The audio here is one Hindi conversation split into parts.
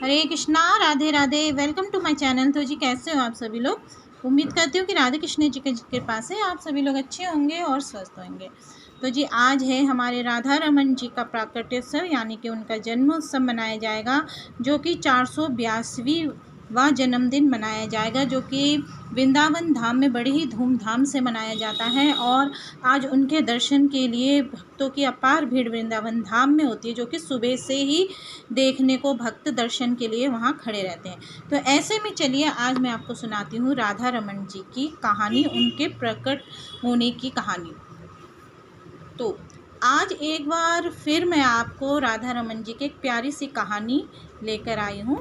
Hare Krishna, Radhe Radhe. Welcome to my channel. तो जी कैसे हो आप सभी लोग? उम्मीद करती हूँ कि राधे कृष्ण जी के कृपा से आप सभी लोग अच्छे होंगे और स्वस्थ होंगे। तो जी आज है हमारे राधा रमन जी का प्राकट्योत्सव, यानी कि उनका जन्मोत्सव मनाया जाएगा, जो कि 482वीं जन्मदिन मनाया जाएगा, जो कि वृंदावन धाम में बड़ी ही धूमधाम से मनाया जाता है। और आज उनके दर्शन के लिए भक्तों की अपार भीड़ वृंदावन धाम में होती है, जो कि सुबह से ही देखने को भक्त दर्शन के लिए वहाँ खड़े रहते हैं। तो ऐसे में चलिए आज मैं आपको सुनाती हूँ राधा रमन जी की कहानी, उनके प्रकट होने की कहानी। तो आज एक बार फिर मैं आपको राधा रमन जी की एक प्यारी सी कहानी लेकर आई हूँ।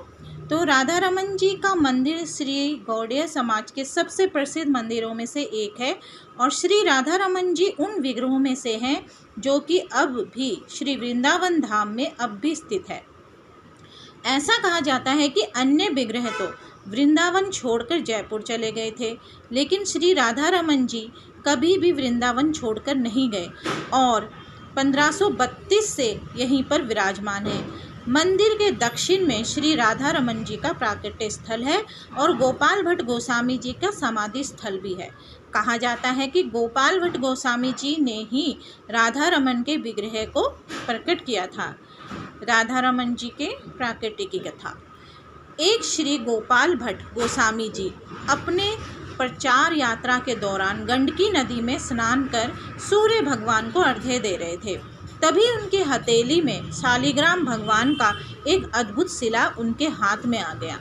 तो राधा रमन जी का मंदिर श्री गौड़ीय समाज के सबसे प्रसिद्ध मंदिरों में से एक है, और श्री राधा रमन जी उन विग्रहों में से हैं जो कि अब भी श्री वृंदावन धाम में अब भी स्थित है। ऐसा कहा जाता है कि अन्य विग्रह तो वृंदावन छोड़कर जयपुर चले गए थे, लेकिन श्री राधा रमन जी कभी भी वृंदावन छोड़कर नहीं गए और 1532 से यहीं पर विराजमान है। मंदिर के दक्षिण में श्री राधा रमन जी का प्राकट्य स्थल है और गोपाल भट्ट गोस्वामी जी का समाधि स्थल भी है। कहा जाता है कि गोपाल भट्ट गोस्वामी जी ने ही राधा रमन के विग्रह को प्रकट किया था। राधा रमन जी के प्राकट्य की कथा। एक श्री गोपाल भट्ट गोस्वामी जी अपने प्रचार यात्रा के दौरान गंडकी नदी में स्नान कर सूर्य भगवान को अर्घ्य दे रहे थे। तभी उनके हथेली में शालिग्राम भगवान का एक अद्भुत शिला उनके हाथ में आ गया।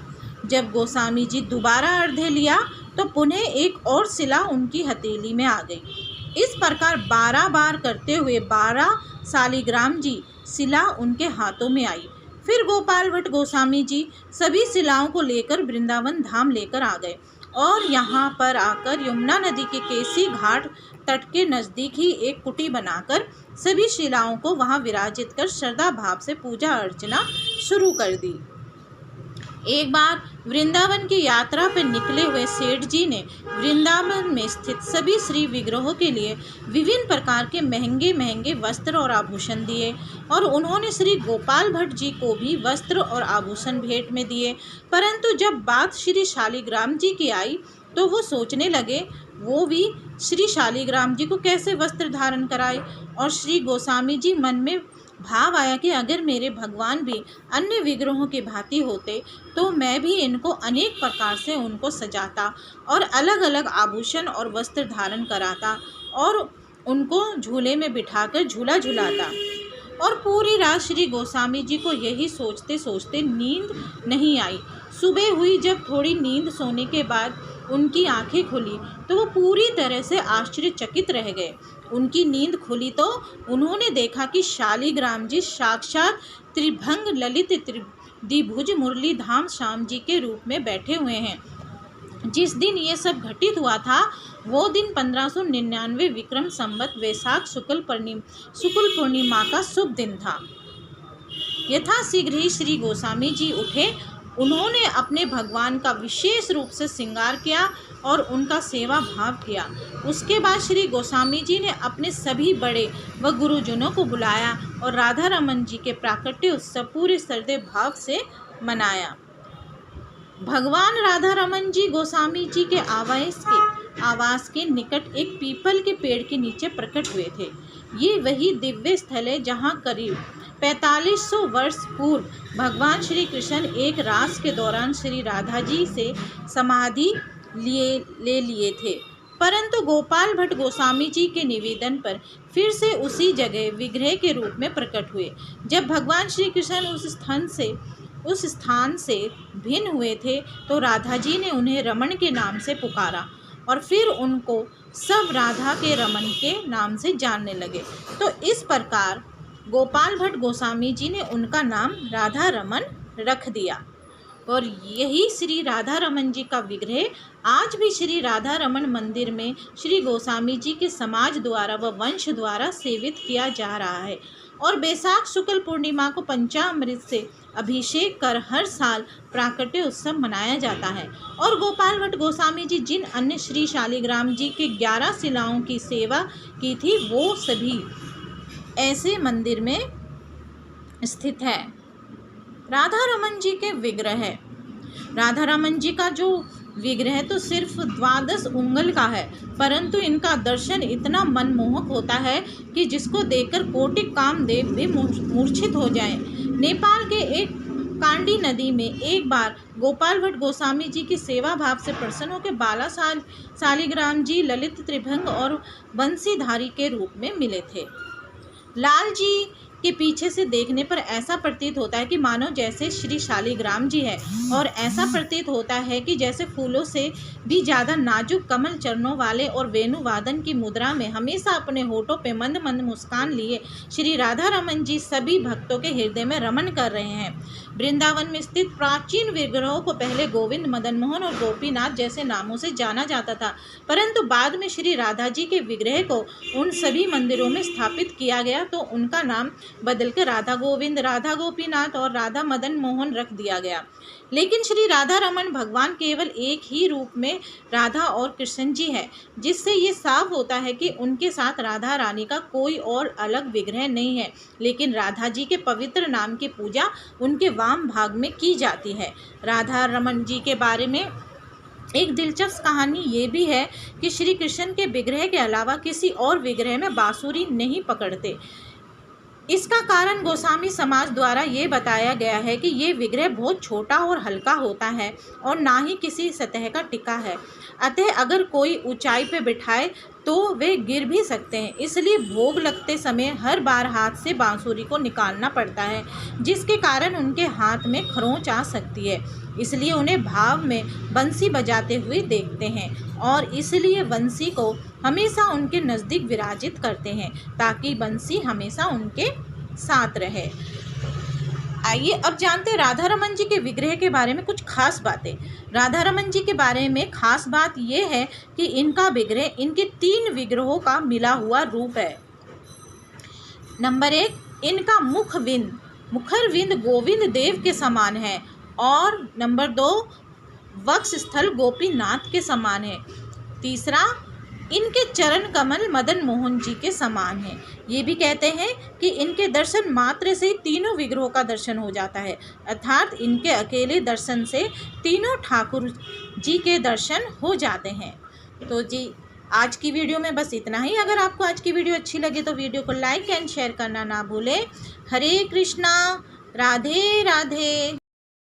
जब गोस्वामी जी दोबारा अर्घ्य लिया तो पुनः एक और शिला उनकी हथेली में आ गई। इस प्रकार 12 बार करते हुए 12 शालिग्राम जी शिला उनके हाथों में आई। फिर गोपाल भट्ट गोस्वामी जी सभी शिलाओं को लेकर वृंदावन धाम लेकर आ गए और यहाँ पर आकर यमुना नदी के केसी घाट तट के नज़दीक ही एक कुटी बनाकर सभी शिलाओं को वहाँ विराजित कर श्रद्धा भाव से पूजा अर्चना शुरू कर दी। एक बार वृंदावन की यात्रा पर निकले हुए सेठ जी ने वृंदावन में स्थित सभी श्री विग्रहों के लिए विभिन्न प्रकार के महंगे महंगे वस्त्र और आभूषण दिए, और उन्होंने श्री गोपाल भट्ट जी को भी वस्त्र और आभूषण भेंट में दिए। परंतु जब बात श्री शालिग्राम जी की आई तो वो सोचने लगे वो भी श्री शालिग्राम जी को कैसे वस्त्र धारण कराए। और श्री गोस्वामी जी मन में भाव आया कि अगर मेरे भगवान भी अन्य विग्रहों की भांति होते तो मैं भी इनको अनेक प्रकार से उनको सजाता और अलग अलग आभूषण और वस्त्र धारण कराता और उनको झूले में बिठाकर झूला झुलाता। और पूरी रात श्री गोस्वामी जी को यही सोचते सोचते नींद नहीं आई। सुबह हुई, जब थोड़ी नींद सोने के बाद उनकी आंखें खुली तो वो पूरी तरह से आश्चर्यचकित रह गए। उनकी नींद खुली तो उन्होंने देखा कि शालिग्राम जी साक्षात त्रिभंग ललित द्विभुज मुरलीधाम श्याम जी के रूप में बैठे हुए हैं। जिस दिन ये सब घटित हुआ था वो दिन 1599 विक्रम संवत वैशाख शुक्ल पूर्णिमा का शुभ दिन था। यथाशीघ्र ही श्री गोस्वामी जी उठे। उन्होंने अपने भगवान का विशेष रूप से श्रृंगार किया और उनका सेवा भाव किया। उसके बाद श्री गोस्वामी जी ने अपने सभी बड़े व गुरुजनों को बुलाया और राधा रमन जी के प्राकट्य उत्सव पूरे श्रद्धे भाव से मनाया। भगवान राधा रमन जी गोस्वामी जी के आवास के निकट एक पीपल के पेड़ के नीचे प्रकट हुए थे। ये वही दिव्य स्थल है जहाँ करीब 4500 वर्ष पूर्व भगवान श्री कृष्ण एक रास के दौरान श्री राधा जी से समाधि ले लिए थे। परंतु गोपाल भट्ट गोस्वामी जी के निवेदन पर फिर से उसी जगह विग्रह के रूप में प्रकट हुए। जब भगवान श्री कृष्ण उस स्थान से भिन्न हुए थे तो राधा जी ने उन्हें रमन के नाम से पुकारा और फिर उनको सब राधा के रमन के नाम से जानने लगे। तो इस प्रकार गोपाल भट्ट गोस्वामी जी ने उनका नाम राधा रमन रख दिया। और यही श्री राधा रमन जी का विग्रह आज भी श्री राधा रमन मंदिर में श्री गोस्वामी जी के समाज द्वारा व वंश द्वारा सेवित किया जा रहा है। और बैसाख शुक्ल पूर्णिमा को पंचामृत से अभिषेक कर हर साल प्राकट्य उत्सव मनाया जाता है। और गोपाल भट्ट गोस्वामी जी जिन अन्य श्री शालिग्राम जी के 11 शिलाओं की सेवा की थी वो सभी ऐसे मंदिर में स्थित है। राधा रमन जी के विग्रह है। राधा रमन जी का जो विग्रह तो सिर्फ 12 उंगल का है, परंतु इनका दर्शन इतना मनमोहक होता है कि जिसको देखकर कोटि कामदेव भी मूर्छित हो जाएं। नेपाल के एक कांडी नदी में एक बार गोपाल भट्ट गोस्वामी जी की सेवा भाव से प्रसन्न होकर बाला शालिग्राम जी ललित त्रिभंग और बंसीधारी के रूप में मिले थे। लाल जी के पीछे से देखने पर ऐसा प्रतीत होता है कि मानो जैसे श्री शालिग्राम जी है, और ऐसा प्रतीत होता है कि जैसे फूलों से भी ज़्यादा नाजुक कमल चरणों वाले और वेणुवादन की मुद्रा में हमेशा अपने होठों पे मंद मंद मुस्कान लिए श्री राधा रमन जी सभी भक्तों के हृदय में रमन कर रहे हैं। वृंदावन में स्थित प्राचीन विग्रहों को पहले गोविंद, मदन मोहन और गोपीनाथ जैसे नामों से जाना जाता था, परंतु बाद में श्री राधा जी के विग्रह को उन सभी मंदिरों में स्थापित किया गया तो उनका नाम बदलकर राधा गोविंद, राधा गोपीनाथ और राधा मदन मोहन रख दिया गया। लेकिन श्री राधा रमन भगवान केवल एक ही रूप में राधा और कृष्ण जी है, जिससे ये साफ होता है कि उनके साथ राधा रानी का कोई और अलग विग्रह नहीं है, लेकिन राधा जी के पवित्र नाम की पूजा उनके वाम भाग में की जाती है। राधा रमन जी के बारे में एक दिलचस्प कहानी ये भी है कि श्री कृष्ण के विग्रह के अलावा किसी और विग्रह में बांसुरी नहीं पकड़ते। इसका कारण गोस्वामी समाज द्वारा ये बताया गया है कि ये विग्रह बहुत छोटा और हल्का होता है और ना ही किसी सतह का टिका है, अतः अगर कोई ऊंचाई पर बिठाए तो वे गिर भी सकते हैं। इसलिए भोग लगते समय हर बार हाथ से बांसुरी को निकालना पड़ता है, जिसके कारण उनके हाथ में खरोंच आ सकती है। इसलिए उन्हें भाव में बंसी बजाते हुए देखते हैं और इसलिए बंसी को हमेशा उनके नज़दीक विराजित करते हैं ताकि बंसी हमेशा उनके साथ रहे। आइए अब जानते हैं राधा रमन जी के विग्रह के बारे में कुछ खास बातें। राधा रमन जी के बारे में खास बात यह है कि इनका विग्रह इनके 3 विग्रहों का मिला हुआ रूप है। नंबर 1, इनका मुखरविंद गोविंद देव के समान है, और नंबर 2, वक्ष स्थल गोपीनाथ के समान है। तीसरा, इनके चरण कमल मदन मोहन जी के समान है। ये भी कहते हैं कि इनके दर्शन मात्र से तीनों विग्रहों का दर्शन हो जाता है, अर्थात इनके अकेले दर्शन से तीनों ठाकुर जी के दर्शन हो जाते हैं। तो जी आज की वीडियो में बस इतना ही। अगर आपको आज की वीडियो अच्छी लगे तो वीडियो को लाइक एंड शेयर करना ना भूलें। हरे कृष्णा, राधे राधे।